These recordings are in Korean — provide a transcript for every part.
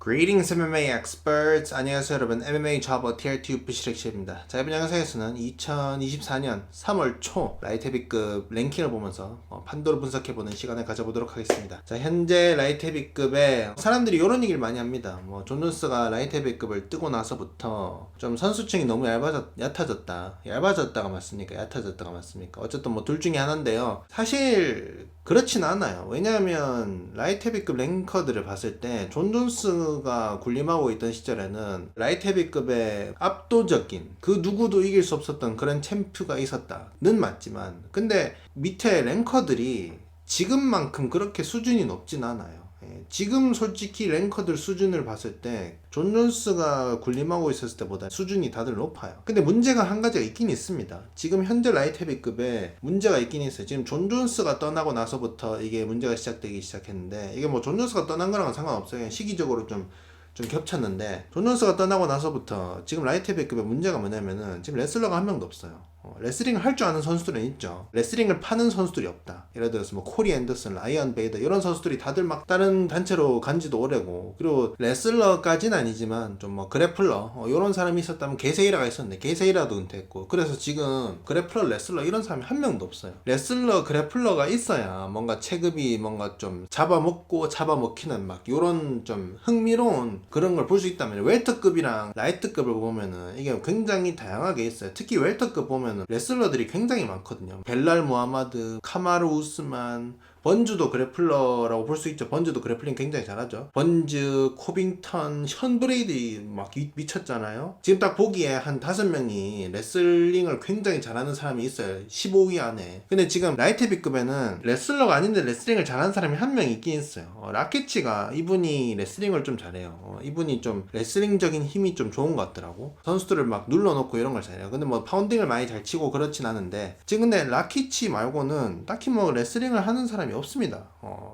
Greetings MMA experts. 안녕하세요 여러분. MMA 좌버 TRT 부시렉시입니다. 자, 이번 영상에서는 2024년 3월 초 라이트 헤비급 랭킹을 보면서 판도를 분석해보는 시간을 가져보도록 하겠습니다. 자, 현재 라이트 헤비급에 사람들이 이런 얘기를 많이 합니다. 존 존스가 라이트 헤비급을 뜨고 나서부터 좀 선수층이 너무 얕아졌다. 얇아졌다가 맞습니까? 얕아졌다가 맞습니까? 어쨌든 둘 중에 하나인데요. 사실 그렇진 않아요. 왜냐하면 라이트 헤비급 랭커들을 봤을 때 존 존스가 군림하고 있던 시절에는 라이트 헤비급의 압도적인 그 누구도 이길 수 없었던 그런 챔프가 있었다는 맞지만, 근데 밑에 랭커들이 지금만큼 그렇게 수준이 높진 않아요. 지금 솔직히 랭커들 수준을 봤을 때 존 존스가 군림하고 있었을 때보다 수준이 다들 높아요. 근데 문제가 한 가지가 있긴 있습니다. 지금 현재 라이트 헤비급에 문제가 있긴 있어요. 지금 존 존스가 떠나고 나서부터 이게 문제가 시작되기 시작했는데, 이게 존 존스가 떠난 거랑은 상관없어요. 시기적으로 좀 겹쳤는데, 존 존스가 떠나고 나서부터 지금 라이트 헤비급의 문제가 뭐냐면은 지금 레슬러가 한 명도 없어요. 레슬링을 할 줄 아는 선수들은 있죠. 레슬링을 파는 선수들이 없다. 예를 들어서 코리 앤더슨, 라이언 베이더 이런 선수들이 다들 막 다른 단체로 간지도 오래고, 그리고 레슬러까지는 아니지만 좀 그래플러 이런 사람이 있었다면 게세이라가 있었는데 게세이라도 은퇴했고, 그래서 지금 그래플러, 레슬러 이런 사람이 한 명도 없어요. 레슬러, 그래플러가 있어야 뭔가 체급이 뭔가 좀 잡아먹고 잡아먹히는 막 요런 좀 흥미로운 그런 걸 볼 수 있다면, 웰터급이랑 라이트급을 보면은 이게 굉장히 다양하게 있어요. 특히 웰터급 보면 레슬러들이 굉장히 많거든요. 벨랄 무하마드, 카마르 우스만, 번즈도 그래플러라고 볼 수 있죠. 번즈도 그래플링 굉장히 잘하죠. 번즈, 코빙턴, 션 브레이드 막 미쳤잖아요. 지금 딱 보기에 한 5명이 레슬링을 굉장히 잘하는 사람이 있어요. 15위 안에. 근데 지금 라이트 헤비급에는 레슬러가 아닌데 레슬링을 잘하는 사람이 한 명 있긴 있어요. 라키치가, 이분이 레슬링을 좀 잘해요. 이분이 좀 레슬링적인 힘이 좀 좋은 것 같더라고. 선수들을 막 눌러놓고 이런 걸 잘해요. 근데 파운딩을 많이 잘 치고 그렇진 않은데, 지금 근데 라키치 말고는 딱히 레슬링을 하는 사람이 없습니다.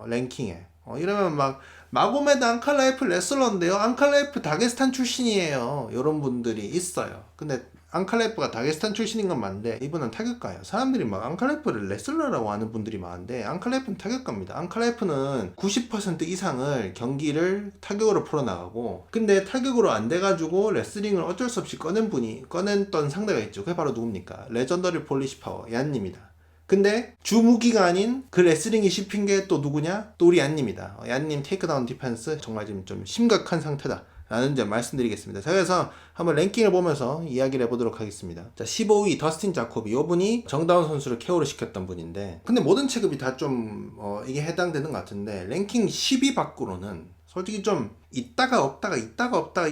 랭킹에. 이러면 마고메드 앙칼라이프 레슬러인데요, 앙칼라이프 다게스탄 출신이에요, 이런 분들이 있어요. 근데 앙칼라이프가 다게스탄 출신인 건 맞는데 이분은 타격가예요. 사람들이 앙칼라이프를 레슬러라고 하는 분들이 많은데, 앙칼라이프는 타격가입니다. 앙칼라이프는 90% 이상을 경기를 타격으로 풀어나가고, 근데 타격으로 안 돼가지고 레슬링을 어쩔 수 없이 꺼냈던 상대가 있죠. 그게 바로 누굽니까? 레전더리 폴리시 파워 얀입니다. 근데 주무기가 아닌 그 레슬링이 씹힌 게 또 누구냐? 또 우리 얀님이다. 얀님 테이크다운 디펜스 정말 지금 좀 심각한 상태다 라는 점 말씀드리겠습니다. 자, 그래서 한번 랭킹을 보면서 이야기를 해보도록 하겠습니다. 자, 15위 더스틴 자코비, 요분이 정다운 선수를 KO를 시켰던 분인데, 근데 모든 체급이 다 좀 이게 해당되는 것 같은데, 랭킹 10위 밖으로는 솔직히 좀 있다가 없다가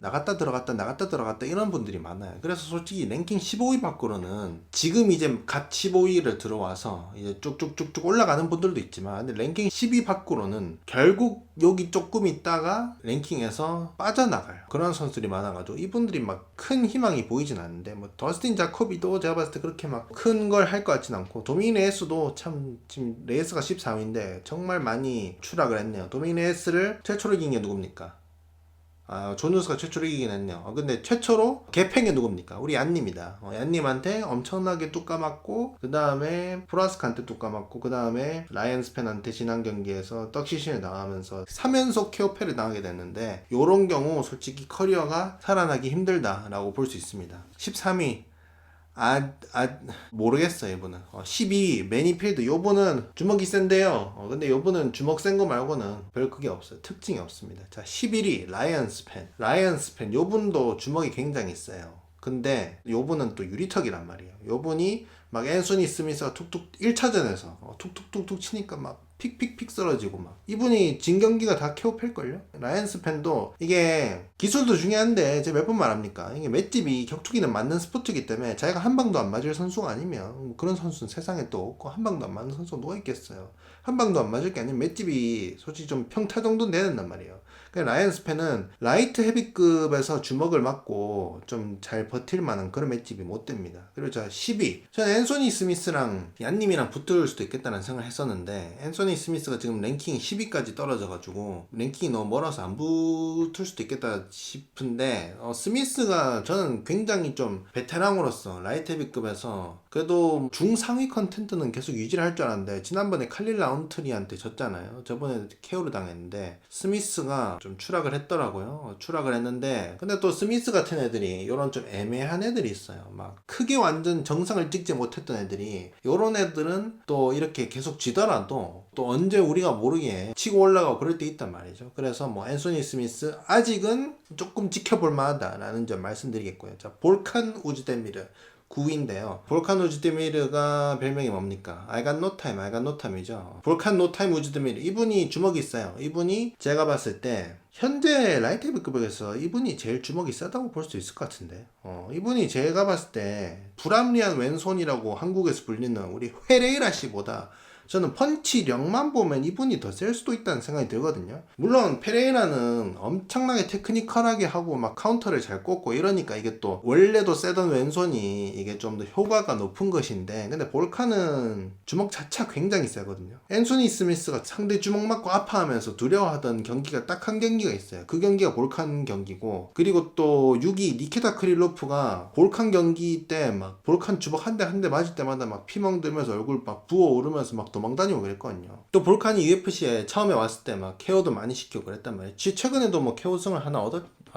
나갔다 들어갔다 이런 분들이 많아요. 그래서 솔직히 랭킹 15위 밖으로는 지금 이제 갓 15위를 들어와서 이제 쭉쭉쭉쭉 올라가는 분들도 있지만, 근데 랭킹 10위 밖으로는 결국 여기 조금 있다가 랭킹에서 빠져나가요. 그런 선수들이 많아가지고 이분들이 막 큰 희망이 보이진 않는데, 더스틴 자코비도 제가 봤을 때 그렇게 막 큰 걸 할 것 같진 않고, 도미닉 레이스도 참 지금 레이스가 13위인데 정말 많이 추락을 했네요. 도미닉 레이스를 최초로 이긴 게 누굽니까? 존 존스가 최초로 이기긴 했네요. 근데 최초로 개팽이 누굽니까? 우리 얀님이다. 얀님한테 엄청나게 뚝 까맞고, 그 다음에 프라스크한테 뚝 까맞고, 그 다음에 라이언 스펜한테 지난 경기에서 떡시신을 당하면서 3연속 KO패를 당하게 됐는데, 요런 경우 솔직히 커리어가 살아나기 힘들다라고 볼 수 있습니다. 13위 모르겠어요, 이분은. 12위 매니필드, 요분은 주먹이 센데요. 근데 요분은 주먹 센 거 말고는 별 그게 없어요. 특징이 없습니다. 자, 11위 라이언 스펜, 요분도 주먹이 굉장히 세요. 근데 요분은 또 유리턱이란 말이에요. 요분이 앤소니 스미스가 툭툭 1차전에서 툭툭툭툭 치니까 픽픽픽 쓰러지고 이분이 진 경기가 다 KO 팰걸요? 라이언 스펜도 이게 기술도 중요한데 제가 몇 번 말합니까? 이게 맷집이 격투기는 맞는 스포츠이기 때문에 자기가 한 방도 안 맞을 선수가 아니면, 그런 선수는 세상에 또 없고, 한 방도 안 맞는 선수가 누가 있겠어요? 한 방도 안 맞을 게 아니면 맷집이 솔직히 좀 평타 정도는 돼야 된단 말이에요. 라이언 스펜은 라이트 헤비급에서 주먹을 맞고 좀 잘 버틸 만한 그런 맷집이 못 됩니다. 그리고 자, 10위. 저는 앤소니 스미스랑 얀님이랑 붙을 수도 있겠다는 생각을 했었는데, 앤소니 스미스가 지금 랭킹 10위까지 떨어져가지고 랭킹이 너무 멀어서 안 붙을 수도 있겠다 싶은데, 스미스가 저는 굉장히 좀 베테랑으로서 라이트 헤비급에서 그래도 중상위 컨텐츠는 계속 유지를 할 줄 알았는데 지난번에 칼릴 라운트리한테 졌잖아요. 저번에 KO를 당했는데 스미스가 좀 추락을 했더라고요. 추락을 했는데 근데 또 스미스 같은 애들이 이런 좀 애매한 애들이 있어요. 막 크게 완전 정상을 찍지 못했던 애들이 이런 애들은 또 이렇게 계속 지더라도 또 언제 우리가 모르게 치고 올라가고 그럴 때 있단 말이죠. 그래서 뭐 앤소니 스미스 아직은 조금 지켜볼 만하다라는 점 말씀드리겠고요. 자, 볼칸 우즈데미르 9위인데요. 볼칸 우즈데미르가 별명이 뭡니까? I got no time, I got no time이죠. 볼칸 no time 우즈데미르. 이분이 주먹이 있어요. 이분이 제가 봤을 때 현재 라이트 헤비급에서 이분이 제일 주먹이 세다고 볼 수 있을 것 같은데. 이분이 제가 봤을 때 불합리한 왼손이라고 한국에서 불리는 우리 헤레이라 씨보다 저는 펀치력만 보면 이분이 더 셀 수도 있다는 생각이 들거든요. 물론 페레이라는 엄청나게 테크니컬하게 하고 막 카운터를 잘 꽂고 이러니까 이게 또 원래도 세던 왼손이 이게 좀 더 효과가 높은 것인데 근데 볼칸은 주먹 자체가 굉장히 세거든요. 앤소니 스미스가 상대 주먹 맞고 아파하면서 두려워하던 경기가 딱 한 경기가 있어요. 그 경기가 볼칸 경기고 그리고 또 6위 니키타 크릴로프가 볼칸 경기 때 막 볼칸 주먹 한 대 한 대 맞을 때마다 막 피멍 들면서 얼굴 막 부어오르면서 막 도망다니고 그랬거든요. 또 볼칸이 UFC에 처음에 왔을 때 막 KO도 많이 시키고 그랬단 말이에요. 최근에도 뭐 KO승을 하나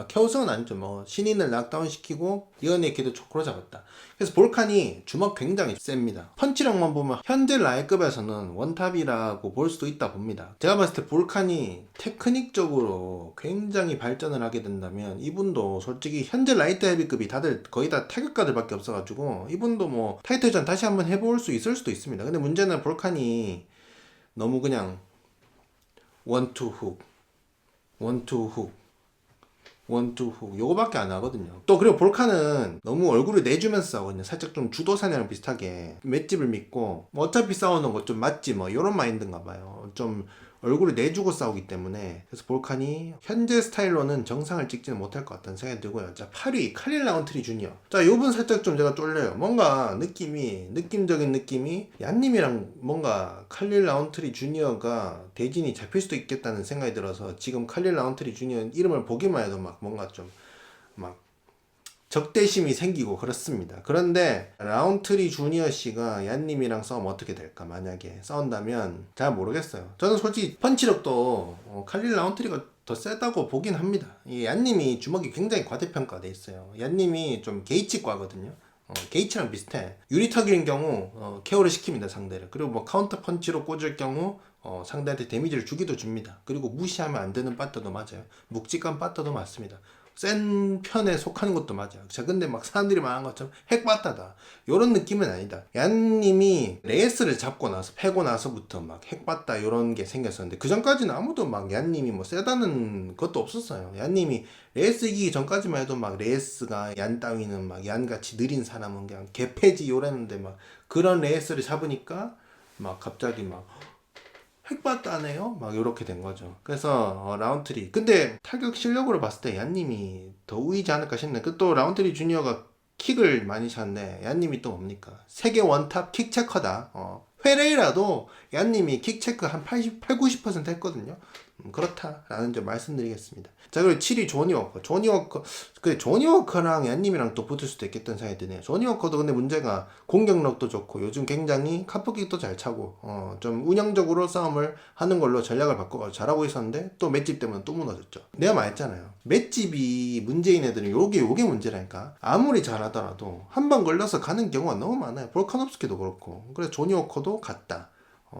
KO승은 아니죠. 뭐 신인을 락다운 시키고 이어네키도 초크로 잡았다. 그래서 볼칸이 주먹 굉장히 셉니다. 펀치력만 보면 현재 라이급에서는 원탑이라고 볼 수도 있다 봅니다. 제가 봤을 때 볼칸이 테크닉적으로 굉장히 발전을 하게 된다면 이분도 솔직히 현재 라이트 헤비급이 다들 거의 다 타격가들밖에 없어가지고 이분도 뭐 타이틀전 다시 한번 해볼 수 있을 수도 있습니다. 근데 문제는 볼칸이 너무 그냥 원투 훅 요거밖에 안 하거든요. 또 그리고 볼칸은 너무 얼굴을 내주면서 싸우거든요. 살짝 좀 주도 사냥랑 비슷하게 맷집을 믿고 뭐 어차피 싸우는 거 좀 맞지 뭐 요런 마인드인가 봐요. 좀 얼굴을 내주고 싸우기 때문에 그래서 볼칸이 현재 스타일로는 정상을 찍지는 못할 것 같다는 생각이 들고요. 자, 8위 칼릴 라운트리 주니어. 자, 요분 살짝 좀 제가 쫄려요. 뭔가 느낌적인 느낌이 얀님이랑 뭔가 칼릴 라운트리 주니어가 대진이 잡힐 수도 있겠다는 생각이 들어서 지금 칼릴 라운트리 주니어 이름을 보기만 해도 막 뭔가 좀 막 적대심이 생기고 그렇습니다. 그런데 라운트리 주니어 씨가 얀님이랑 싸우면 어떻게 될까? 만약에 싸운다면 잘 모르겠어요. 저는 솔직히 펀치력도 칼릴 라운트리가 더 세다고 보긴 합니다. 이 얀님이 주먹이 굉장히 과대평가돼 있어요. 얀님이 좀 게이치과거든요. 게이치랑 비슷해. 유리턱인 경우 KO를 시킵니다, 상대를. 그리고 뭐 카운터 펀치로 꽂을 경우 상대한테 데미지를 주기도 줍니다. 그리고 무시하면 안 되는 빠따도 맞아요. 묵직한 빠따도 맞습니다. 센 편에 속하는 것도 맞아요. 자, 근데 막 사람들이 말한 것처럼 핵바따다 요런 느낌은 아니다. 얀님이 레이스를 잡고 나서 패고 나서부터 막 핵바따 요런 게 생겼었는데 그 전까지는 아무도 막 얀님이 뭐 세다는 것도 없었어요. 얀님이 레이스 이기기 전까지만 해도 막 레이스가 얀 따위는 막 얀같이 느린 사람은 그냥 개패지 요랬는데 막 그런 레이스를 잡으니까 막 갑자기 막 핵봤다네요? 막 이렇게 된 거죠. 그래서 라운트리 근데 타격 실력으로 봤을 때 얀님이 더 우위지 않을까 싶네. 그 또 라운트리 주니어가 킥을 많이 찼는데 얀님이 또 뭡니까? 세계 원탑 킥 체커다. 페레이라도 얀님이 킥 체크 한 88, 90% 했거든요. 그렇다라는 점 말씀드리겠습니다. 자, 그리고 7위 조니 워커랑 얀님이랑 또 붙을 수도 있겠다는 생각이 드네요. 조니 워커도 근데 문제가 공격력도 좋고 요즘 굉장히 카프킥도 잘 차고 좀 운영적으로 싸움을 하는 걸로 전략을 바꿔서 잘하고 있었는데 또 맷집 때문에 또 무너졌죠. 내가 말했잖아요. 맷집이 문제인 애들은 요게 문제라니까. 아무리 잘하더라도 한 번 걸려서 가는 경우가 너무 많아요. 볼카nov스키도 그렇고. 그래서 조니 워커도 같다.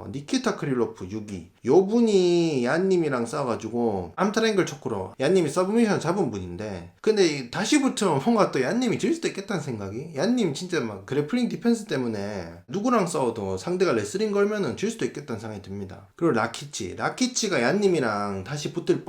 니키타 크릴로프 6위. 요 분이 얀님이랑 싸워가지고 암트랭글 초크로 얀님이 서브미션 잡은 분인데 근데 다시 붙으면 뭔가 또 얀님이 질 수도 있겠다는 생각이. 얀님 진짜 막 그래플링 디펜스 때문에 누구랑 싸워도 상대가 레슬링 걸면은 질 수도 있겠다는 생각이 듭니다. 그리고 라키치가 얀님이랑 다시 붙을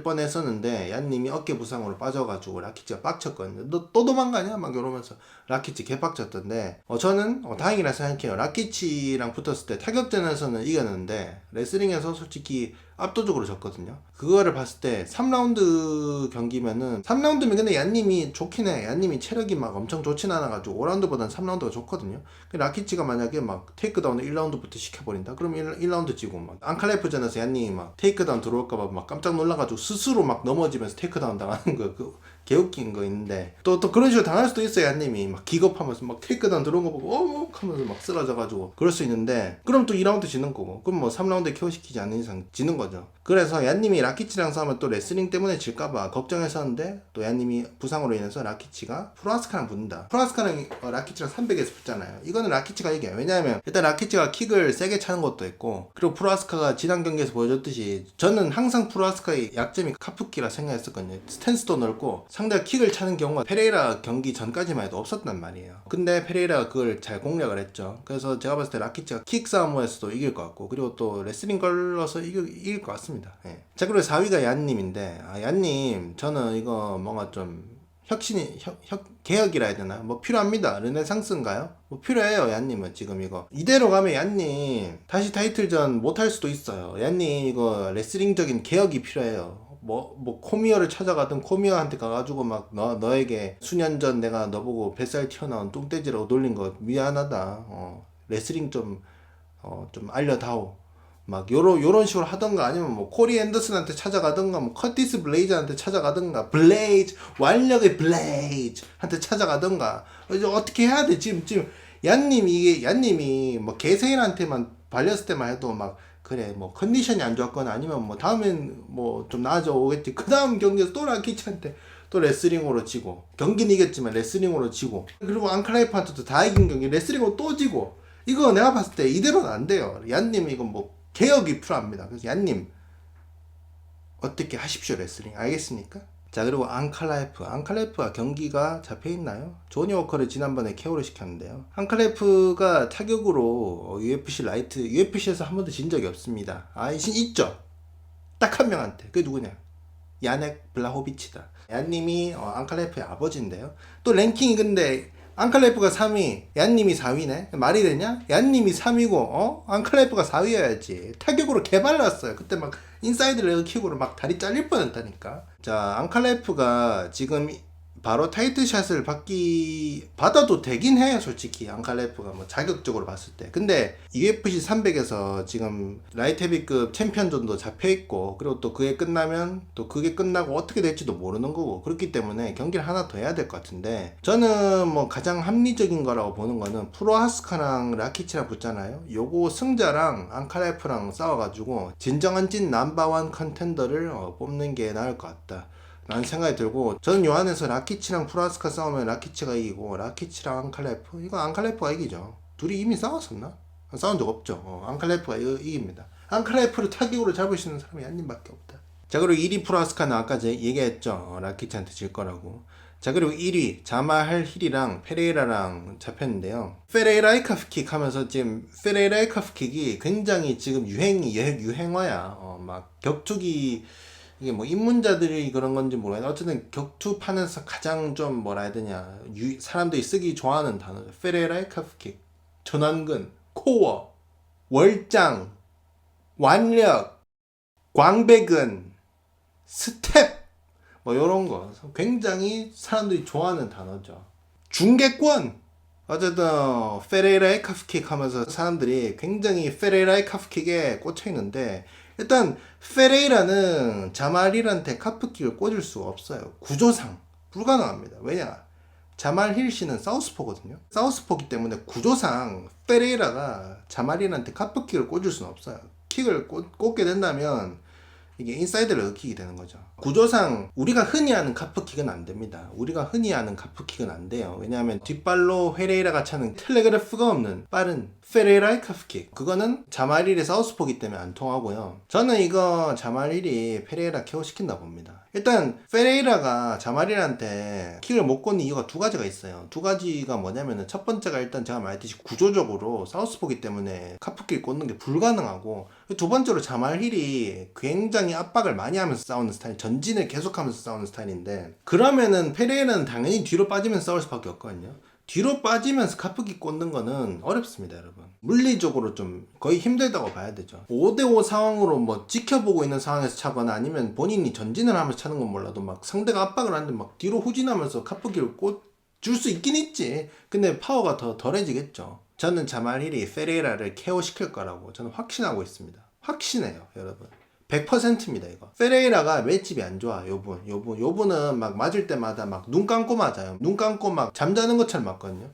뻔했었는데 얀님이 어깨 부상으로 빠져가지고 라키치가 빡쳤거든요. 너 또 도망가냐? 막 이러면서 라키치 개빡쳤던데 저는 다행이라 생각해요. 라키치랑 붙었을 때 타격전에서는 이겼는데 레슬링에서 솔직히 압도적으로 졌거든요. 그거를 봤을 때 3라운드 경기면은 3라운드면 근데 얀님이 좋긴 해. 얀님이 체력이 막 엄청 좋진 않아가지고 5라운드보다는 3라운드가 좋거든요. 라키치가 만약에 막 테이크다운을 1라운드부터 시켜버린다? 그럼 1라운드 지고 막 앙칼라이프전에서 얀님이 막 테이크다운 들어올까봐 막 깜짝 놀라가지고 스스로 막 넘어지면서 테이크다운 당하는 거 그 개웃긴 거 있는데 또 그런 식으로 당할 수도 있어요. 얀님이 막 기겁하면서 막 테이크다운 들어온 거 보고 어머 하면서 막 쓰러져가지고 그럴 수 있는데 그럼 또 2라운드 지는 거고 그럼 뭐 3라운드에 KO시키지 않는 이상 지는 거죠. 그래서 얀님이 라키치랑 싸우면 또 레슬링 때문에 질까봐 걱정했었는데 또 얀님이 부상으로 인해서 라키치가 프로아스카랑 붙는다. 프로아스카랑 라키치랑 300에서 붙잖아요. 이거는 라키치가 이겨요. 왜냐하면 일단 라키치가 킥을 세게 차는 것도 있고 그리고 프로아스카가 지난 경기에서 보여줬듯이 저는 항상 프로아스카의 약점이 카프키라 생각했었거든요. 스탠스도 넓고 상대가 킥을 차는 경우가 페레이라 경기 전까지만 해도 없었단 말이에요. 근데 페레이라가 그걸 잘 공략을 했죠. 그래서 제가 봤을 때 라키치가 킥 싸움에서도 이길 것 같고 그리고 또 레슬링 걸러서 이길 것 같습니다. 예. 자 그리고 4위가 얀님인데 얀님 저는 이거 뭔가 좀 개혁이라 해야 되나? 뭐 필요합니다. 르네상스인가요? 뭐 필요해요, 얀님은 지금 이거. 이대로 가면 얀님 다시 타이틀전 못할 수도 있어요. 얀님 이거 레슬링적인 개혁이 필요해요. 뭐 코미어를 찾아가든 코미어한테 가가지고 막 너에게 수년 전 내가 너보고 뱃살 튀어나온 뚱돼지라고 놀린 거 미안하다. 레슬링 좀 알려다오. 막 요런 식으로 하던가 아니면 뭐 코리 앤더슨한테 찾아가던가 뭐 커티스 블레이즈한테 찾아가던가 블레이즈 완력의 블레이즈 한테 찾아가던가 이제 어떻게 해야 돼 지금 얀님이 뭐 개세인한테만 발렸을 때만 해도 막 그래 뭐 컨디션이 안 좋았거나 아니면 뭐 다음엔 뭐 좀 나아져 오겠지. 그 다음 경기에서 또 라키치한테 또 레슬링으로 지고 경기는 이겼지만 레슬링으로 지고 그리고 앙클라이프한테도 다 이긴 경기 레슬링으로 또 지고 이거 내가 봤을 때 이대로는 안 돼요. 얀님 이건 뭐 개혁이 필요합니다. 그래서 얀님 어떻게 하십시오 레슬링 알겠습니까? 자 그리고 앙칼라이프가 경기가 잡혀있나요? 조니 워커를 지난번에 KO를 시켰는데요. 앙칼라이프가 타격으로 UFC에서 한 번도 진 적이 없습니다. 있죠? 딱 한 명한테. 그게 누구냐? 야넥 블라호비치다. 얀님이 앙칼라이프의 아버지인데요. 또 랭킹이 근데 앙칼라이프가 3위, 얀님이 4위네? 말이 되냐? 얀님이 3위고, 앙칼라이프가 4위여야지. 타격으로 개발랐어요. 그때 막 인사이드 레그 킥으로 막 다리 잘릴 뻔했다니까. 자, 앙칼라이프가 지금 바로 타이틀샷을 받아도 되긴 해요, 솔직히. 앙칼라이프가 뭐 자격적으로 봤을 때. 근데 UFC 300에서 지금 라이트 헤비급 챔피언전도 잡혀있고, 그리고 또 그게 끝나고 어떻게 될지도 모르는 거고, 그렇기 때문에 경기를 하나 더 해야 될 것 같은데, 저는 뭐 가장 합리적인 거라고 보는 거는 프로하스카랑 라키치랑 붙잖아요. 요거 승자랑 앙칼라이프랑 싸워가지고, 진정한 찐 넘버원 컨텐더를 뽑는 게 나을 것 같다. 라는 생각이 들고 저는 요 안에서 라키치랑 프로아스카 싸우면 라키치가 이기고 라키치랑 앙칼라이프 이거 앙칼라이프가 이기죠. 둘이 이미 싸웠었나? 싸운 적 없죠. 앙칼라이프가 이깁니다. 앙칼라이프를 타격으로 잡을 수 있는 사람이 얀님밖에 없다. 자 그리고 1위 프로아스카는 아까 제가 얘기했죠. 라키치한테 질 거라고. 자 그리고 1위 자마할 힐이랑 페레이라랑 잡혔는데요. 페레이라이카프킥 하면서 지금 페레이라이카프킥이 굉장히 지금 유행어야. 막 격투기 이게 뭐 입문자들이 그런 건지 모르겠는데 어쨌든 격투판에서 가장 좀 뭐라 해야 되냐 사람들이 쓰기 좋아하는 단어죠. 페레라이카프킥, 전완근, 코어, 월장, 완력, 광배근, 스텝 뭐 요런 거 굉장히 사람들이 좋아하는 단어죠. 중계권 어쨌든 페레라이카프킥 하면서 사람들이 굉장히 페레라이카프킥에 꽂혀있는데 일단 페레이라는 자말힐한테 카프킥을 꽂을 수가 없어요. 구조상 불가능합니다. 왜냐? 자말힐 씨는 사우스포거든요. 사우스포기 때문에 구조상 페레이라가 자말힐한테 카프킥을 꽂을 수는 없어요. 킥을 꽂게 된다면 이게 인사이드를 넣기게 되는 거죠. 구조상 우리가 흔히 하는 카프킥은 안 됩니다. 우리가 흔히 하는 카프킥은 안 돼요. 왜냐하면 뒷발로 페레이라가 차는 텔레그래프가 없는 빠른 페레이라의 카프킥 그거는 자말힐의 사우스포기 때문에 안 통하고요. 저는 이거 자말힐이 페레이라 KO 시킨다 봅니다. 일단 페레이라가 자말힐한테 킥을 못 꽂는 이유가 두 가지가 있어요. 두 가지가 뭐냐면은 첫 번째가 일단 제가 말했듯이 구조적으로 사우스포기 때문에 카프킥 꽂는 게 불가능하고 두 번째로 자말힐이 굉장히 압박을 많이 하면서 싸우는 스타일 전진을 계속하면서 싸우는 스타일인데 그러면은 페레이라는 당연히 뒤로 빠지면서 싸울 수밖에 없거든요. 뒤로 빠지면서 카프킥 꽂는 거는 어렵습니다, 여러분. 물리적으로 좀 거의 힘들다고 봐야 되죠. 5대5 상황으로 뭐 지켜보고 있는 상황에서 차거나 아니면 본인이 전진을 하면서 차는 건 몰라도 막 상대가 압박을 하는데 막 뒤로 후진하면서 카프킥을 꽂줄 수 있긴 있지. 근데 파워가 더 덜해지겠죠. 저는 자말힐이 페레이라를 KO 시킬 거라고 저는 확신하고 있습니다. 확신해요, 여러분. 100%입니다, 이거. 페레이라가 맷집이 안 좋아, 요분은 막 맞을 때마다 막 눈 감고 맞아요. 눈 감고 막 잠자는 것처럼 맞거든요.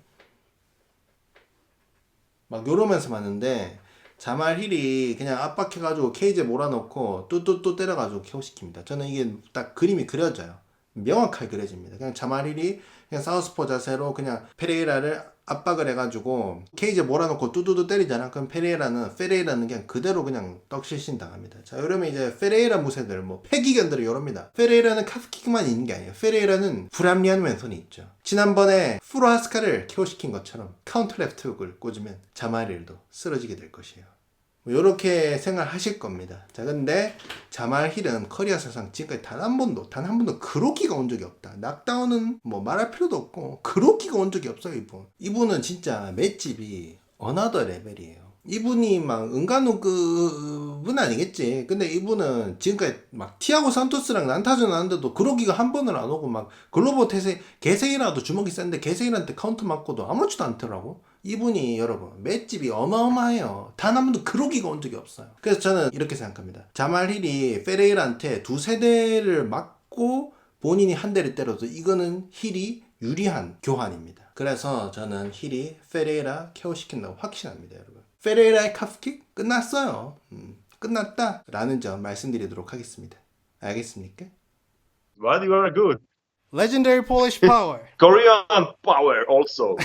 막 요러면서 맞는데, 자말힐이 그냥 압박해가지고 케이지에 몰아넣고 뚜뚜뚜 때려가지고 KO 시킵니다. 저는 이게 딱 그림이 그려져요. 명확하게 그려집니다. 그냥 자말힐이 그냥 사우스포 자세로 그냥 페레이라를 압박을 해가지고 케이지에 몰아넣고 뚜두두 때리잖아. 그럼 페레이라는 그냥 그대로 그냥 떡실신 당합니다. 자, 이러면 이제 페레이라 무새들, 뭐 패기견들이 이럽니다. 페레이라는 카프킥만 있는 게 아니에요. 페레이라는 불합리한 왼손이 있죠. 지난번에 프로하스카를 KO 시킨 것처럼 카운터 레프트 훅을 꽂으면 자말힐도 쓰러지게 될 것이에요. 이렇게 생각하실 겁니다. 자, 근데 자말힐은 커리어 사상 지금까지 단 한 번도 그로키가 온 적이 없다. 낙다운은 뭐 말할 필요도 없고 그로키가 온 적이 없어요, 이분. 이분은 진짜 맷집이 어나더 레벨이에요. 이분이 막 은간호급은 아니겠지. 근데 이분은 지금까지 막 티아고 산토스랑 난타전 하는데도 그로기가 한 번을 안 오고 막 글로버 태세 개세이라도 주먹이 센데 개세이한테 카운터 맞고도 아무렇지도 않더라고. 이분이 여러분 맷집이 어마어마해요. 단 한 번도 그로기가 온 적이 없어요. 그래서 저는 이렇게 생각합니다. 자말힐이 페레이라한테 두세 대를 맞고 본인이 한 대를 때려도 이거는 힐이 유리한 교환입니다. 그래서 저는 힐이 페레이라 KO 시킨다고 확신합니다, 여러분. 페레이라의 카프킥 끝났어요. 끝났다 라는 점 말씀드리도록 하겠습니다. 알겠습니까? But you are good. Legendary Polish Power. Korean power also.